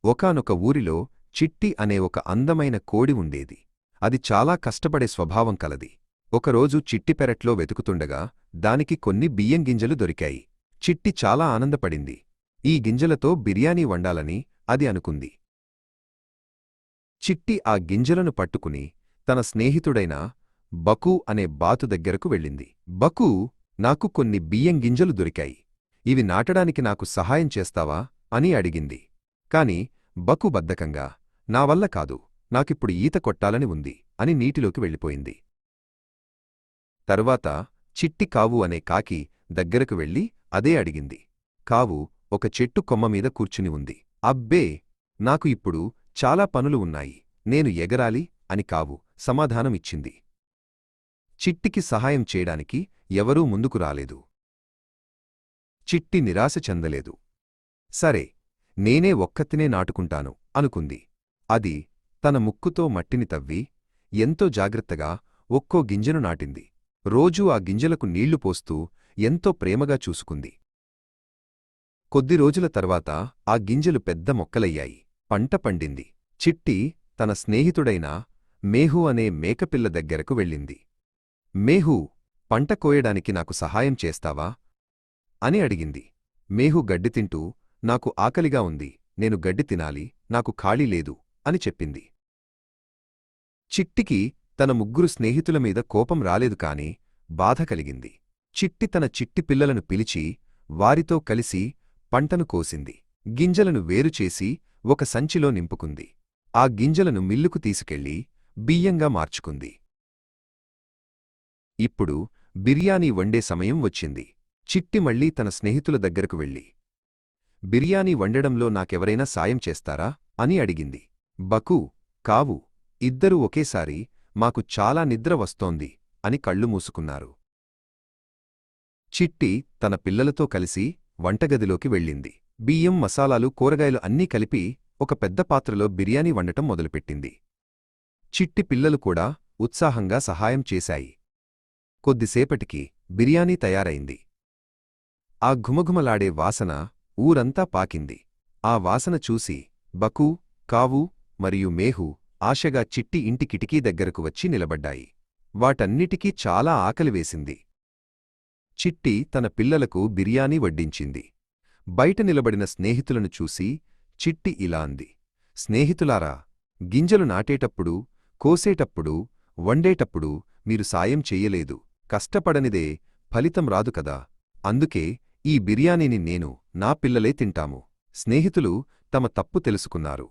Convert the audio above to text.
ఒకానొక ఊరిలో చిట్టి అనే ఒక అందమైన కోడి ఉండేది. అది చాలా కష్టపడే స్వభావం కలది. ఒకరోజు చిట్టి పెరట్లో వెతుకుతుండగా దానికి కొన్ని బియ్యం గింజలు దొరికాయి. చిట్టి చాలా ఆనందపడింది. ఈ గింజలతో బిర్యానీ వండాలని అది అనుకుంది. చిట్టి ఆ గింజలను పట్టుకుని తన స్నేహితుడైన బకూ అనే బాతు దగ్గరకు వెళ్ళింది. బకూ, నాకు కొన్ని బియ్యం గింజలు దొరికాయి. ఇవి నాటడానికి నాకు సహాయం చేస్తావా అని అడిగింది. కాని బకు బద్ధకంగా, నా వల్ల కాదు, నాకిప్పుడు ఈత కొట్టాలని ఉంది అని నీటిలోకి వెళ్ళిపోయింది. తరువాత చిట్టి కావు అనే కాకి దగ్గరకు వెళ్ళి అదే అడిగింది. కావు ఒక చెట్టు కొమ్మమీద కూర్చుని ఉంది. అబ్బే, నాకు ఇప్పుడు చాలా పనులు ఉన్నాయి, నేను ఎగరాలి అని కావు సమాధానమిచ్చింది. చిట్టికి సహాయం చేయడానికి ఎవరూ ముందుకు రాలేదు. చిట్టి నిరాశ చెందలేదు. సరే, నేనే ఒక్కతినే నాటుకుంటాను అనుకుంది. అది తన ముక్కుతో మట్టిని తవ్వి ఎంతో జాగ్రత్తగా ఒక్కో గింజను నాటింది. రోజూ ఆ గింజలకు నీళ్లు పోస్తూ ఎంతో ప్రేమగా చూసుకుంది. కొద్ది రోజుల తర్వాత ఆ గింజలు పెద్ద మొక్కలయ్యాయి. పంట పండింది. చిట్టి తన స్నేహితుడైన మేహూ అనే మేకపిల్ల దగ్గరకు వెళ్ళింది. మేహూ, పంట కోయడానికి నాకు సహాయం చేస్తావా అని అడిగింది. మేహూ గడ్డి తింటూ, నాకు ఆకలిగా ఉంది, నేను గడ్డి తినాలి, నాకు ఖాళీ లేదు అని చెప్పింది. చిట్టికి తన ముగ్గురు స్నేహితులమీద కోపం రాలేదు కాని బాధ కలిగింది. చిట్టి తన చిట్టి పిల్లలను పిలిచి వారితో కలిసి పంటను కోసింది. గింజలను వేరుచేసి ఒక సంచిలో నింపుకుంది. ఆ గింజలను మిల్లుకు తీసుకెళ్లి బియ్యంగా మార్చుకుంది. ఇప్పుడు బిర్యానీ వండే సమయం వచ్చింది. చిట్టి మళ్లీ తన స్నేహితుల దగ్గరకు వెళ్ళి, బిర్యానీ వండడంలో నాకెవరైనా సాయం చేస్తారా అని అడిగింది. బకూ, కావు ఇద్దరూ ఒకేసారి మాకు చాలా నిద్ర వస్తోంది అని కళ్ళు మూసుకున్నారు. చిట్టి తన పిల్లలతో కలిసి వంటగదిలోకి వెళ్ళింది. బియ్యం, మసాలాలు, కూరగాయలు అన్నీ కలిపి ఒక పెద్ద పాత్రలో బిర్యానీ వండటం మొదలుపెట్టింది. చిట్టి పిల్లలు కూడా ఉత్సాహంగా సహాయం చేశాయి. కొద్దిసేపటికి బిర్యానీ తయారైంది. ఆ ఘుమఘుమలాడే వాసన ఊరంతా పాకింది. ఆ వాసన చూసి బకూ, కావు మరియు మేహూ ఆశగా చిట్టి ఇంటి కిటికీ దగ్గరకు వచ్చి నిలబడ్డాయి. వాటన్నిటికీ చాలా ఆకలివేసింది. చిట్టి తన పిల్లలకు బిర్యానీ వడ్డించింది. బయట నిలబడిన స్నేహితులను చూసి చిట్టి ఇలా అంది. స్నేహితులారా, గింజలు నాటేటప్పుడు, కోసేటప్పుడు, వండేటప్పుడు మీరు సాయం చెయ్యలేదు. కష్టపడనిదే ఫలితం రాదు కదా. అందుకే ఈ బిర్యానీని నేను, నా పిల్లలే తింటాము. స్నేహితులు తమ తప్పు తెలుసుకున్నారు.